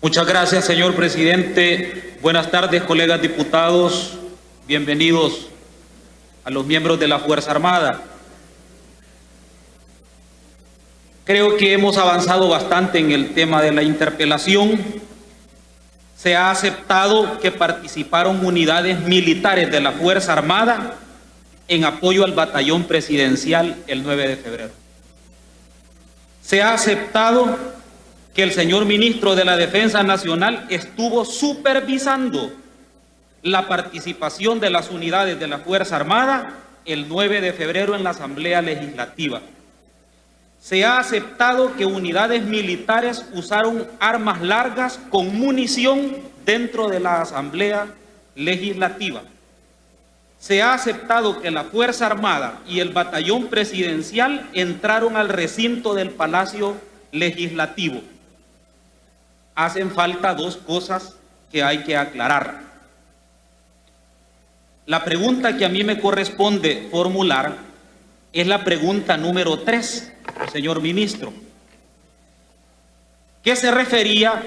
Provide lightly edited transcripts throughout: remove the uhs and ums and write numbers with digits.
Muchas gracias, señor presidente. Buenas tardes, colegas diputados. Bienvenidos a los miembros de la Fuerza Armada. Creo que hemos avanzado bastante en el tema de la interpelación. Se ha aceptado que participaron unidades militares de la Fuerza Armada en apoyo al batallón presidencial el 9 de febrero. Se ha aceptado que el señor ministro de la Defensa Nacional estuvo supervisando la participación de las unidades de la Fuerza Armada el 9 de febrero en la Asamblea Legislativa. Se ha aceptado que unidades militares usaron armas largas con munición dentro de la Asamblea Legislativa. Se ha aceptado que la Fuerza Armada y el batallón presidencial entraron al recinto del Palacio Legislativo. Hacen falta dos cosas que hay que aclarar. La pregunta que a mí me corresponde formular es la pregunta número 3, señor ministro, que se refería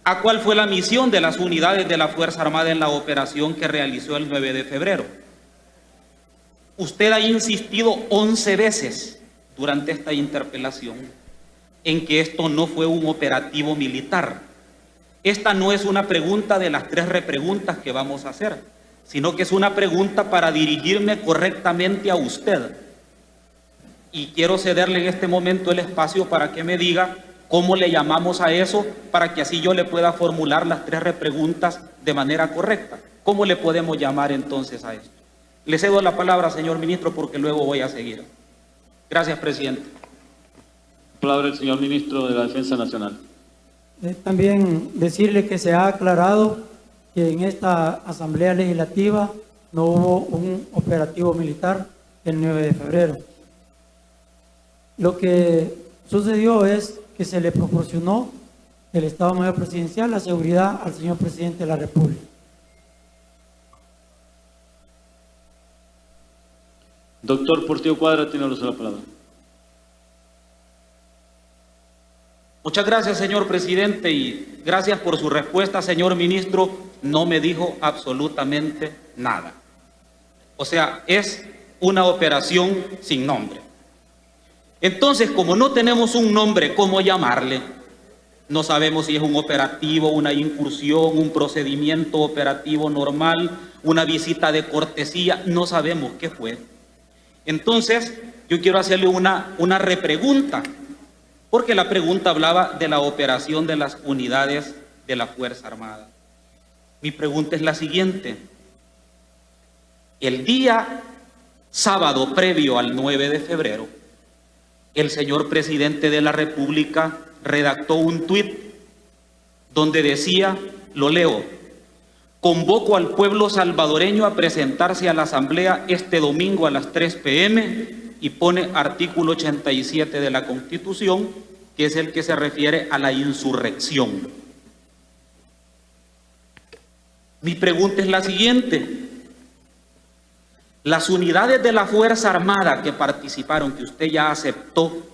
a cuál fue la misión de las unidades de la Fuerza Armada en la operación que realizó el 9 de febrero. Usted ha insistido 11 veces durante esta interpelación en que esto no fue un operativo militar. Esta no es una pregunta de las 3 repreguntas que vamos a hacer, sino que es una pregunta para dirigirme correctamente a usted. Y quiero cederle en este momento el espacio para que me diga cómo le llamamos a eso, para que así yo le pueda formular las 3 repreguntas de manera correcta. ¿Cómo le podemos llamar entonces a esto? Le cedo la palabra, señor ministro, porque luego voy a seguir. Gracias, presidente. Palabra el señor ministro de la Defensa Nacional. También decirle que se ha aclarado que en esta Asamblea Legislativa no hubo un operativo militar el 9 de febrero. Lo que sucedió es que se le proporcionó del Estado Mayor Presidencial la seguridad al señor presidente de la República. Doctor Portillo Cuadra tiene el uso de la palabra. Muchas gracias, señor presidente, y gracias por su respuesta, señor ministro. No me dijo absolutamente nada. O sea, es una operación sin nombre. Entonces, como no tenemos un nombre cómo llamarle, no sabemos si es un operativo, una incursión, un procedimiento operativo normal, una visita de cortesía, no sabemos qué fue. Entonces, yo quiero hacerle una repregunta, porque la pregunta hablaba de la operación de las unidades de la Fuerza Armada. Mi pregunta es la siguiente. El día sábado previo al 9 de febrero, el señor presidente de la República redactó un tuit donde decía, lo leo: convoco al pueblo salvadoreño a presentarse a la Asamblea este domingo a las 3 p.m. y pone artículo 87 de la Constitución, que es el que se refiere a la insurrección. Mi pregunta es la siguiente. Las unidades de la Fuerza Armada que participaron, que usted ya aceptó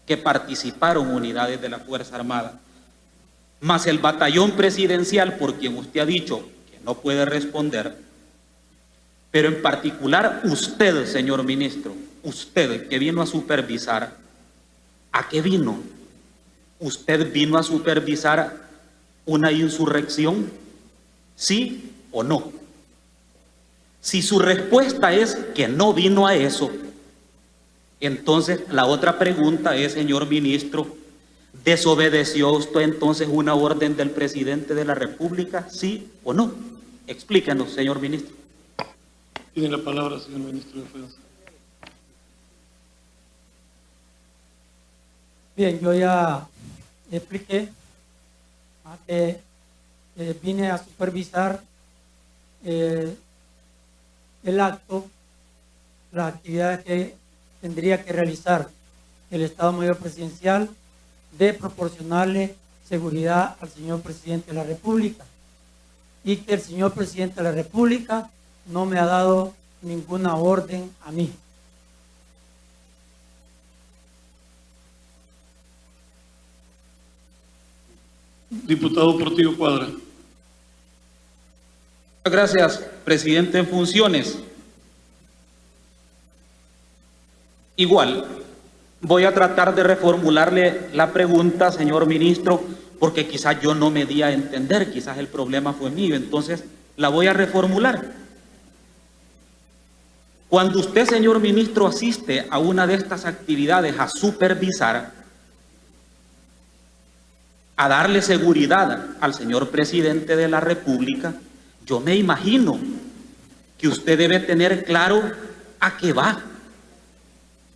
que participaron unidades de la Fuerza Armada, más el batallón presidencial, por quien usted ha dicho que no puede responder, pero en particular usted, señor ministro, usted que vino a supervisar, ¿a qué vino? ¿Usted vino a supervisar una insurrección? ¿Sí o no? Si su respuesta es que no vino a eso, entonces la otra pregunta es, señor ministro, ¿desobedeció usted entonces una orden del presidente de la República? ¿Sí o no? Explíquenos, señor ministro. Tiene la palabra, señor ministro de Defensa. Bien, yo ya expliqué que vine a supervisar el acto, las actividades que tendría que realizar el Estado Mayor Presidencial de proporcionarle seguridad al señor presidente de la República, y que el señor presidente de la República no me ha dado ninguna orden a mí. Diputado Portillo Cuadra. Muchas gracias, presidente en funciones. Igual, voy a tratar de reformularle la pregunta, señor ministro, porque quizás yo no me di a entender, quizás el problema fue mío, entonces la voy a reformular. Cuando usted, señor ministro, asiste a una de estas actividades a supervisar, a darle seguridad al señor presidente de la República, yo me imagino que usted debe tener claro a qué va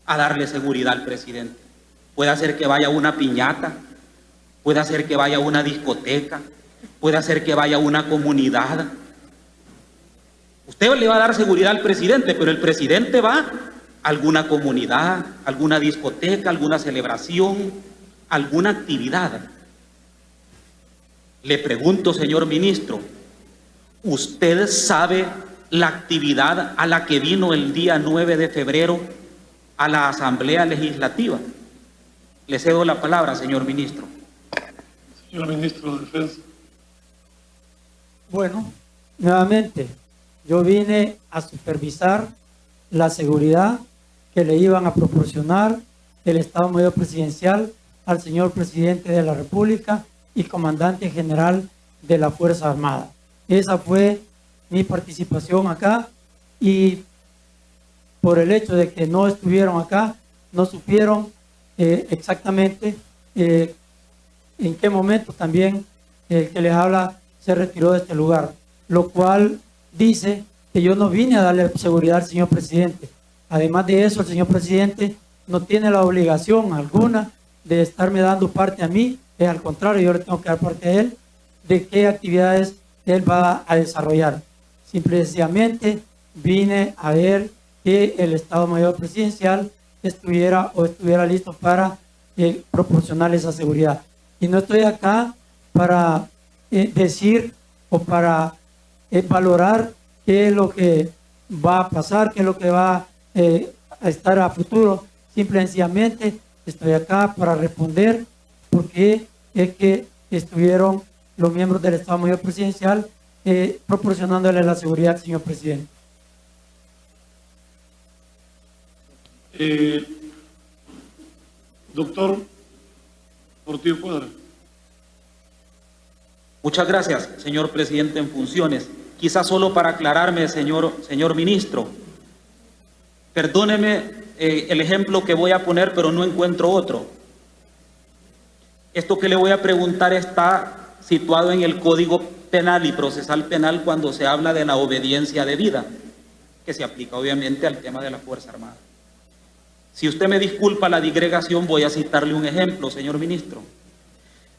a darle seguridad al presidente. Puede ser que vaya a una piñata, puede ser que vaya a una discoteca, puede ser que vaya a una comunidad. Usted le va a dar seguridad al presidente, pero el presidente va a alguna comunidad, alguna discoteca, alguna celebración, alguna actividad. Le pregunto, señor ministro, ¿usted sabe la actividad a la que vino el día 9 de febrero a la Asamblea Legislativa? Le cedo la palabra, señor ministro. Señor Ministro de Defensa. Bueno, nuevamente, yo vine a supervisar la seguridad que le iban a proporcionar el Estado Mayor Presidencial al señor presidente de la República y comandante general de la Fuerza Armada. Esa fue mi participación acá, y por el hecho de que no estuvieron acá, no supieron exactamente en qué momento también el que les habla se retiró de este lugar, lo cual dice que yo no vine a darle seguridad al señor presidente. Además de eso, el señor presidente no tiene la obligación alguna de estarme dando parte a mí, al contrario, yo le tengo que dar parte a él de qué actividades él va a desarrollar. Simple y sencillamente vine a ver que el Estado Mayor Presidencial estuviera listo para proporcionar esa seguridad. Y no estoy acá para decir o para valorar qué es lo que va a pasar, qué es lo que va a estar a futuro. Simple y sencillamente estoy acá para responder por qué es que estuvieron los miembros del Estado Mayor Presidencial proporcionándole la seguridad al señor presidente. Doctor Portillo Cuadra. Muchas gracias, señor presidente en funciones. Quizás solo para aclararme, señor ministro, perdóneme el ejemplo que voy a poner, pero no encuentro otro. Esto que le voy a preguntar está situado en el Código Penal y Procesal Penal cuando se habla de la obediencia debida, que se aplica obviamente al tema de la Fuerza Armada. Si usted me disculpa la digregación, voy a citarle un ejemplo, señor ministro.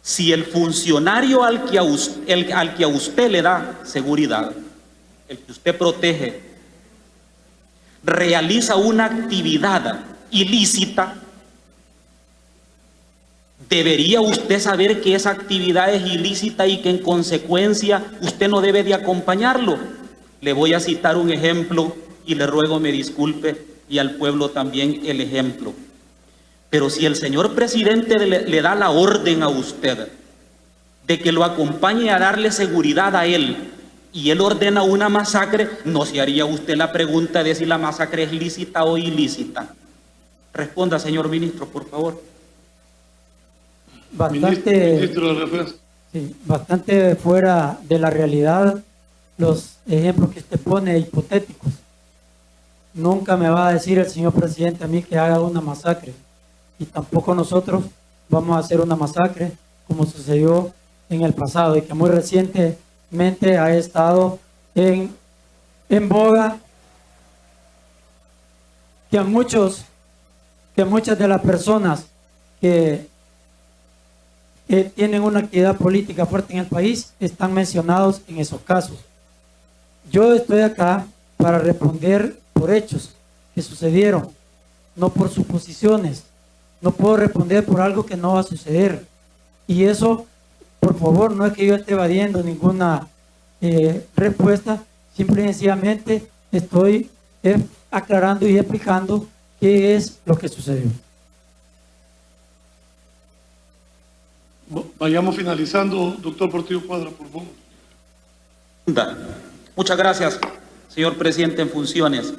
Si el funcionario al que a usted le da seguridad, el que usted protege, realiza una actividad ilícita, ¿debería usted saber que esa actividad es ilícita y que en consecuencia usted no debe de acompañarlo? Le voy a citar un ejemplo y le ruego me disculpe, y al pueblo también el ejemplo. Pero si el señor presidente le da la orden a usted de que lo acompañe a darle seguridad a él, y él ordena una masacre, ¿no se haría usted la pregunta de si la masacre es lícita o ilícita? Responda, señor ministro, por favor. Ministro de Defensa. Sí, bastante fuera de la realidad los ejemplos que usted pone hipotéticos. Nunca me va a decir el señor presidente a mí que haga una masacre, y tampoco nosotros vamos a hacer una masacre como sucedió en el pasado y que muy recientemente ha estado en boga, que muchas de las personas que tienen una actividad política fuerte en el país están mencionados en esos casos. Yo estoy acá para responder por hechos que sucedieron, no por suposiciones. No puedo responder por algo que no va a suceder. Y eso, por favor, no es que yo esté evadiendo ninguna respuesta, simple y sencillamente estoy aclarando y explicando qué es lo que sucedió. Vayamos finalizando, doctor Portillo Cuadra, por favor. Muchas gracias, señor presidente en funciones.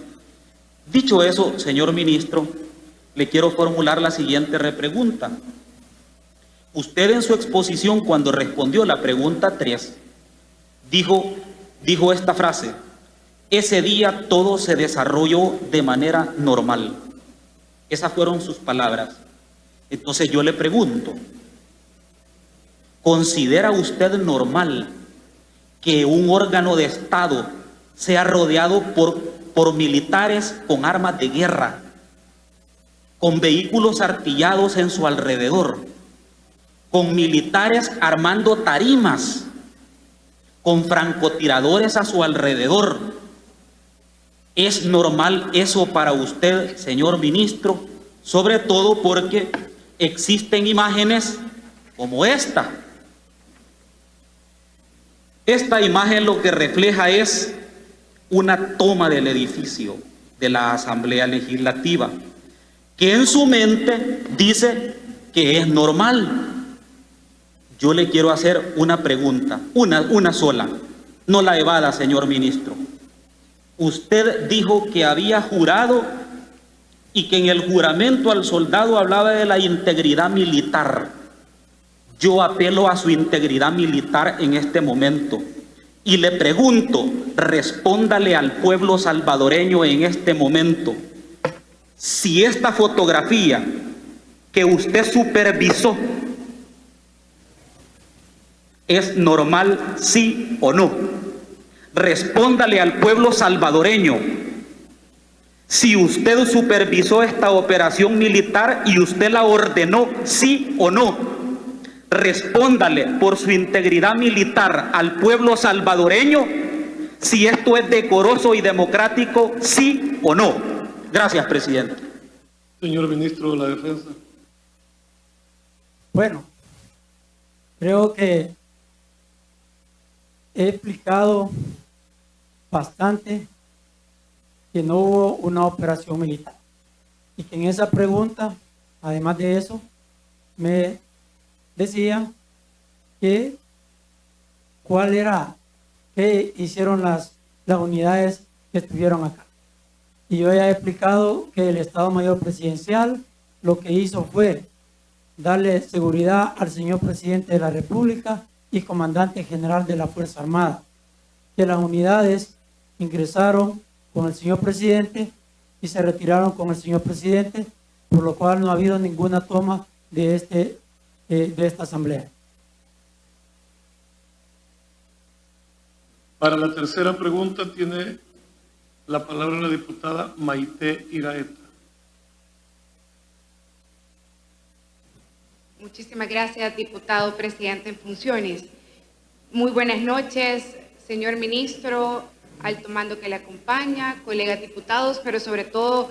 Dicho eso, señor ministro, le quiero formular la siguiente repregunta. Usted en su exposición, cuando respondió la pregunta 3, dijo esta frase: ese día todo se desarrolló de manera normal. Esas fueron sus palabras. Entonces yo le pregunto, ¿considera usted normal que un órgano de Estado sea rodeado por militares con armas de guerra, con vehículos artillados en su alrededor, con militares armando tarimas, con francotiradores a su alrededor? ¿Es normal eso para usted, señor ministro? Sobre todo porque existen imágenes como esta. Esta imagen lo que refleja es una toma del edificio de la Asamblea Legislativa, que en su mente dice que es normal. Yo le quiero hacer una pregunta, una sola, no la evada, señor ministro. Usted dijo que había jurado y que en el juramento al soldado hablaba de la integridad militar. Yo apelo a su integridad militar en este momento y le pregunto, respóndale al pueblo salvadoreño en este momento, si esta fotografía que usted supervisó es normal, sí o no. Respóndale al pueblo salvadoreño si usted supervisó esta operación militar y usted la ordenó, sí o no. Respóndale por su integridad militar al pueblo salvadoreño si esto es decoroso y democrático, sí o no. Gracias, presidente. Señor ministro de la Defensa. Bueno, creo que he explicado bastante que no hubo una operación militar y que en esa pregunta, además de eso, me decía que qué hicieron las unidades que estuvieron acá. Y yo ya he explicado que el Estado Mayor Presidencial lo que hizo fue darle seguridad al señor presidente de la República y comandante general de la Fuerza Armada, que las unidades ingresaron con el señor presidente y se retiraron con el señor presidente, por lo cual no ha habido ninguna toma de esta asamblea. Para la tercera pregunta tiene la palabra la diputada Maite Iraeta. Muchísimas gracias, diputado presidente en funciones. Muy buenas noches, señor ministro, alto mando que le acompaña, colegas diputados, pero sobre todo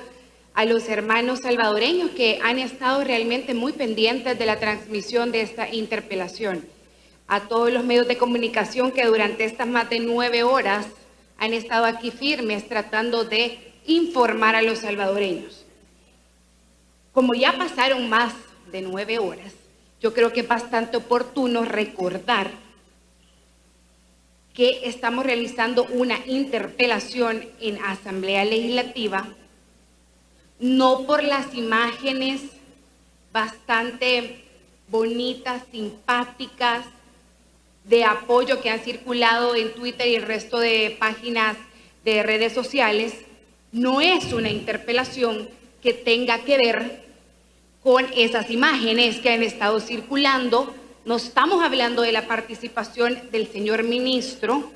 a los hermanos salvadoreños que han estado realmente muy pendientes de la transmisión de esta interpelación. A todos los medios de comunicación que durante estas más de 9 horas han estado aquí firmes tratando de informar a los salvadoreños. Como ya pasaron más de 9 horas, yo creo que es bastante oportuno recordar que estamos realizando una interpelación en Asamblea Legislativa, no por las imágenes bastante bonitas, simpáticas, de apoyo que han circulado en Twitter y el resto de páginas de redes sociales. No es una interpelación que tenga que ver con esas imágenes que han estado circulando. No estamos hablando de la participación del señor ministro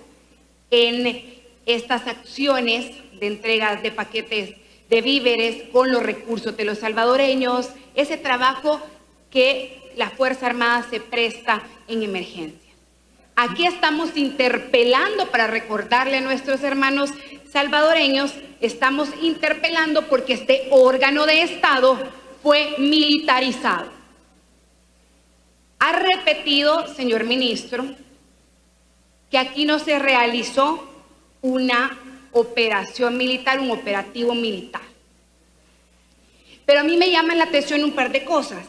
en estas acciones de entregas de paquetes de víveres con los recursos de los salvadoreños, ese trabajo que la Fuerza Armada se presta en emergencia. Aquí estamos interpelando para recordarle a nuestros hermanos salvadoreños, estamos interpelando porque este órgano de Estado fue militarizado. Ha repetido, señor ministro, que aquí no se realizó una operación militar, un operativo militar. Pero a mí me llaman la atención un par de cosas.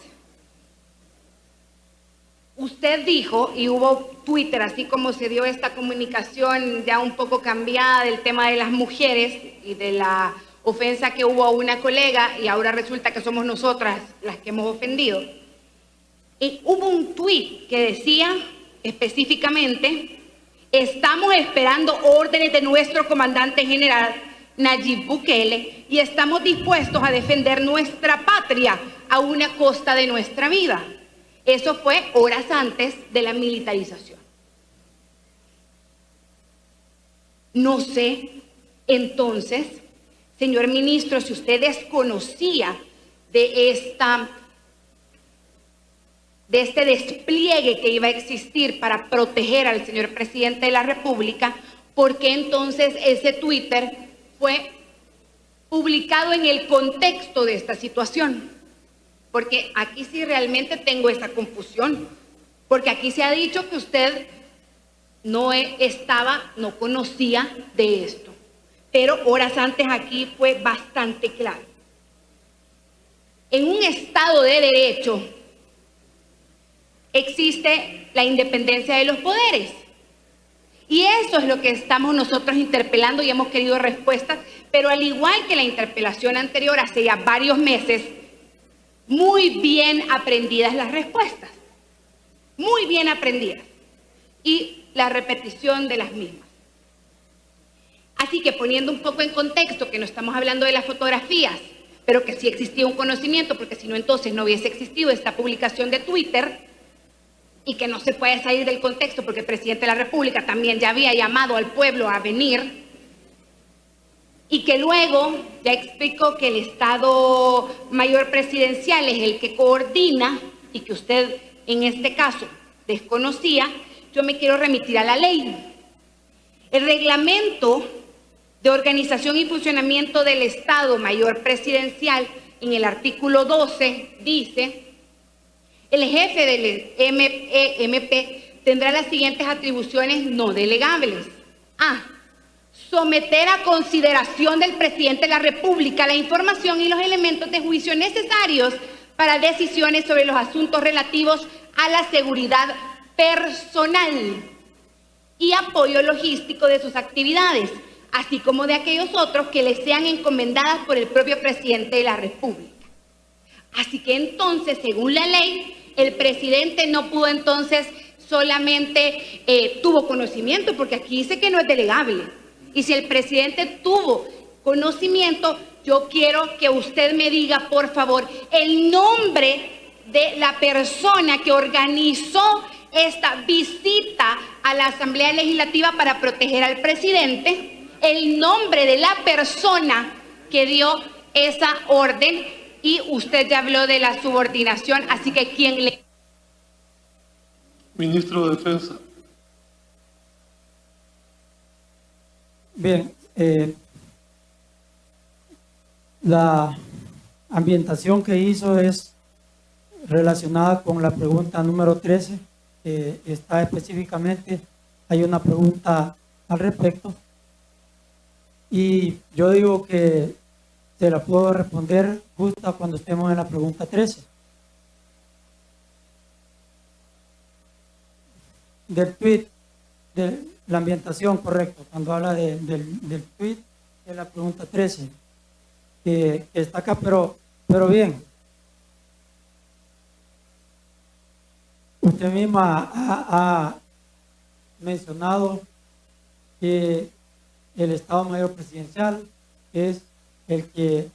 usted dijo, y hubo Twitter, así como se dio esta comunicación ya un poco cambiada del tema de las mujeres y de la ofensa que hubo a una colega, y ahora resulta que somos nosotras las que hemos ofendido. Y hubo un tuit que decía específicamente: estamos esperando órdenes de nuestro comandante general Nayib Bukele y estamos dispuestos a defender nuestra patria a una costa de nuestra vida. Eso fue horas antes de la militarización. No sé, entonces, señor ministro, si usted desconocía de este despliegue que iba a existir para proteger al señor presidente de la República, ¿por qué entonces ese Twitter fue publicado en el contexto de esta situación? Porque aquí sí realmente tengo esa confusión, porque aquí se ha dicho que usted no conocía de esto, pero horas antes aquí fue bastante claro. En un Estado de Derecho existe la independencia de los poderes. Y eso es lo que estamos nosotros interpelando y hemos querido respuestas, pero al igual que la interpelación anterior, hace ya varios meses, muy bien aprendidas las respuestas, muy bien aprendidas, y la repetición de las mismas. Así que poniendo un poco en contexto que no estamos hablando de las fotografías, pero que sí existía un conocimiento, porque si no entonces no hubiese existido esta publicación de Twitter, y que no se puede salir del contexto porque el presidente de la República también ya había llamado al pueblo a venir, y que luego ya explicó que el Estado Mayor Presidencial es el que coordina y que usted en este caso desconocía, yo me quiero remitir a la ley. El reglamento de organización y funcionamiento del Estado Mayor Presidencial, en el artículo 12, dice: el jefe del MP tendrá las siguientes atribuciones no delegables. A. Someter a consideración del presidente de la República la información y los elementos de juicio necesarios para decisiones sobre los asuntos relativos a la seguridad personal y apoyo logístico de sus actividades, así como de aquellos otros que le sean encomendadas por el propio presidente de la República. Así que entonces, según la ley, el presidente no pudo entonces solamente tuvo conocimiento, porque aquí dice que no es delegable. Y si el presidente tuvo conocimiento, yo quiero que usted me diga, por favor, el nombre de la persona que organizó esta visita a la Asamblea Legislativa para proteger al presidente, el nombre de la persona que dio esa orden, y usted ya habló de la subordinación, así que ¿quién le...? Ministro de Defensa. Bien, la ambientación que hizo es relacionada con la pregunta número 13, está específicamente, hay una pregunta al respecto, y yo digo que se la puedo responder justo cuando estemos en la pregunta 13. Del tweet, de la ambientación, correcto, cuando habla del tweet, es la pregunta 13, que está acá, pero bien, usted misma ha mencionado que el Estado Mayor Presidencial es el que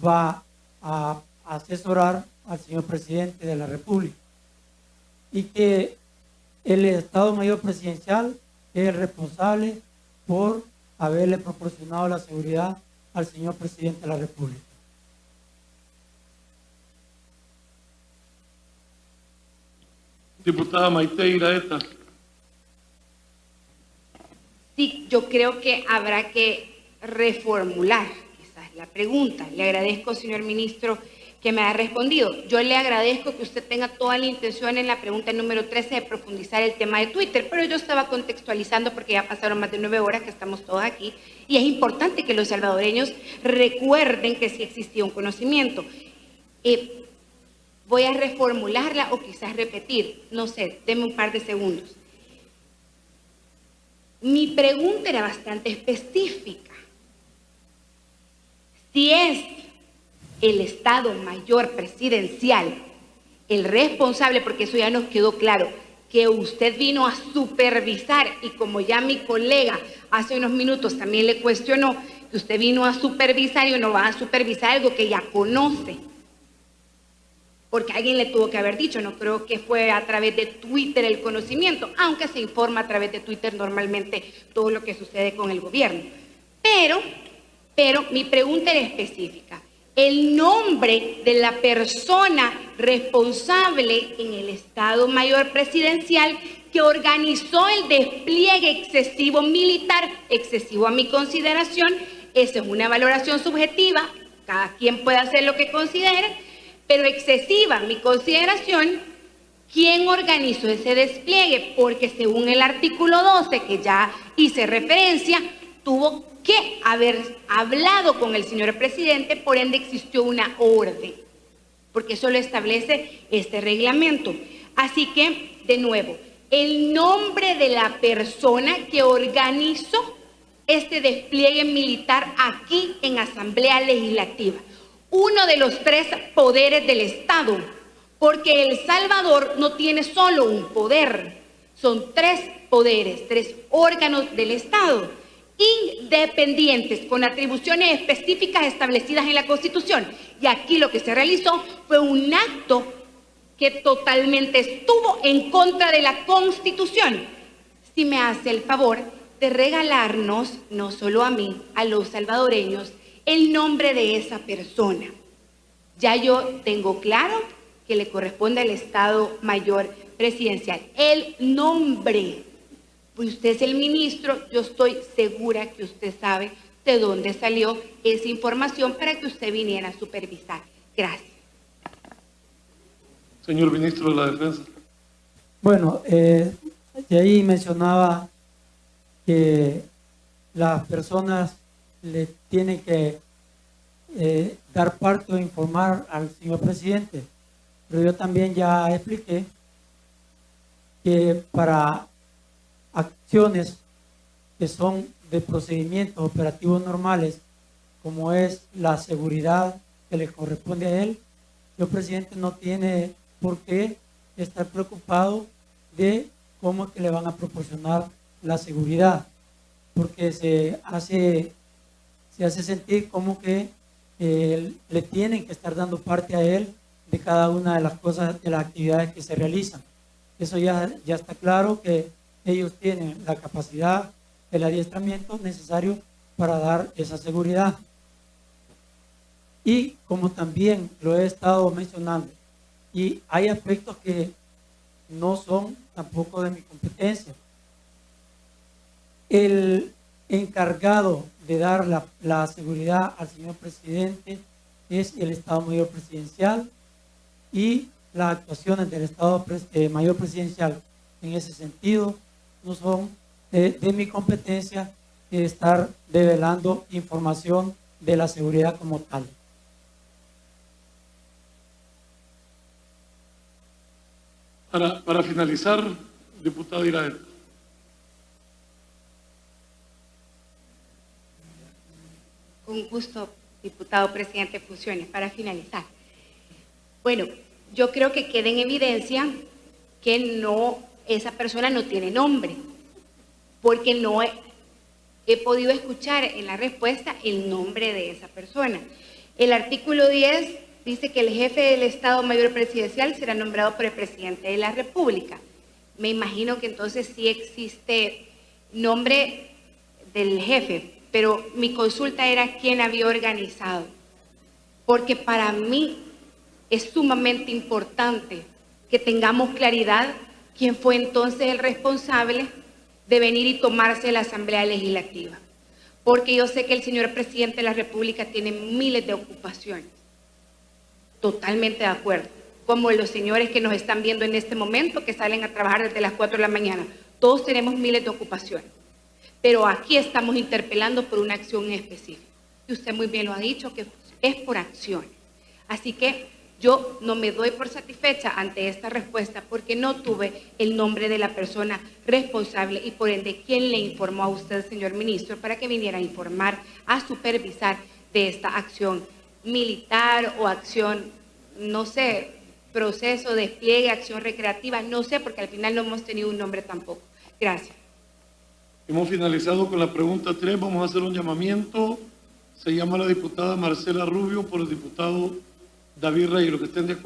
va a asesorar al señor presidente de la República, y que el Estado Mayor Presidencial es el responsable por haberle proporcionado la seguridad al señor presidente de la República. Diputada Maite Iraeta. Sí, yo creo que habrá que reformular quizás la pregunta. Le agradezco, señor ministro, que me ha respondido. Yo le agradezco que usted tenga toda la intención en la pregunta número 13 de profundizar el tema de Twitter, pero yo estaba contextualizando porque ya pasaron más de 9 horas que estamos todos aquí, y es importante que los salvadoreños recuerden que sí existía un conocimiento. Voy a reformularla o quizás repetir, no sé, denme un par de segundos. Mi pregunta era bastante específica. Si es el Estado Mayor Presidencial el responsable, porque eso ya nos quedó claro, que usted vino a supervisar, y como ya mi colega hace unos minutos también le cuestionó, que usted vino a supervisar y no va a supervisar algo que ya conoce. Porque alguien le tuvo que haber dicho, no creo que fue a través de Twitter el conocimiento, aunque se informa a través de Twitter normalmente todo lo que sucede con el gobierno. Pero mi pregunta era específica. El nombre de la persona responsable en el Estado Mayor Presidencial que organizó el despliegue excesivo militar, excesivo a mi consideración, esa es una valoración subjetiva, cada quien puede hacer lo que considere, pero excesiva mi consideración, ¿quién organizó ese despliegue? Porque según el artículo 12, que ya hice referencia, tuvo que haber hablado con el señor presidente, por ende existió una orden, porque eso lo establece este reglamento. Así que, de nuevo, el nombre de la persona que organizó este despliegue militar aquí en Asamblea Legislativa. Uno de los 3 poderes del Estado, porque El Salvador no tiene solo un poder, son 3 poderes, 3 órganos del Estado, independientes, con atribuciones específicas establecidas en la Constitución. Y aquí lo que se realizó fue un acto que totalmente estuvo en contra de la Constitución. Si me hace el favor de regalarnos, no solo a mí, a los salvadoreños, el nombre de esa persona. Ya yo tengo claro que le corresponde al Estado Mayor Presidencial. El nombre, pues usted es el ministro, yo estoy segura que usted sabe de dónde salió esa información para que usted viniera a supervisar. Gracias. Señor ministro de la Defensa. Bueno, de ahí mencionaba que las personas le tienen que dar parte o informar al señor presidente, pero yo también ya expliqué que para acciones que son de procedimientos operativos normales, como es la seguridad que le corresponde a él, el presidente no tiene por qué estar preocupado de cómo es que le van a proporcionar la seguridad, porque se hace sentir como que le tienen que estar dando parte a él de cada una de las cosas, de las actividades que se realizan. Eso ya está claro, que ellos tienen la capacidad, el adiestramiento necesario para dar esa seguridad. Y como también lo he estado mencionando, y hay aspectos que no son tampoco de mi competencia. El encargado de dar la seguridad al señor presidente es el Estado Mayor Presidencial, y las actuaciones del Estado Mayor Presidencial en ese sentido no son de mi competencia de estar develando información de la seguridad como tal. Para finalizar, diputado Irael. Con gusto, diputado presidente de funciones, para finalizar. Bueno, yo creo que queda en evidencia que esa persona no tiene nombre, porque no he podido escuchar en la respuesta el nombre de esa persona. El artículo 10 dice que el jefe del Estado Mayor Presidencial será nombrado por el presidente de la República. Me imagino que entonces sí existe nombre del jefe, pero mi consulta era quién había organizado, porque para mí es sumamente importante que tengamos claridad quién fue entonces el responsable de venir y tomarse la Asamblea Legislativa, porque yo sé que el señor presidente de la República tiene miles de ocupaciones. Totalmente de acuerdo, como los señores que nos están viendo en este momento, que salen a trabajar desde las 4 de la mañana. Todos tenemos miles de ocupaciones, pero aquí estamos interpelando por una acción específica. Y usted muy bien lo ha dicho, que es por acciones. Así que Yo no me doy por satisfecha ante esta respuesta porque no tuve el nombre de la persona responsable y por ende quién le informó a usted, señor ministro, para que viniera a informar, a supervisar de esta acción militar o acción, no sé, proceso, despliegue, acción recreativa, no sé, porque al final no hemos tenido un nombre tampoco. Gracias. Hemos finalizado con la pregunta 3. Vamos a hacer un llamamiento. Se llama la diputada Marcela Rubio por el diputado David Reyes. Los que estén de acuerdo.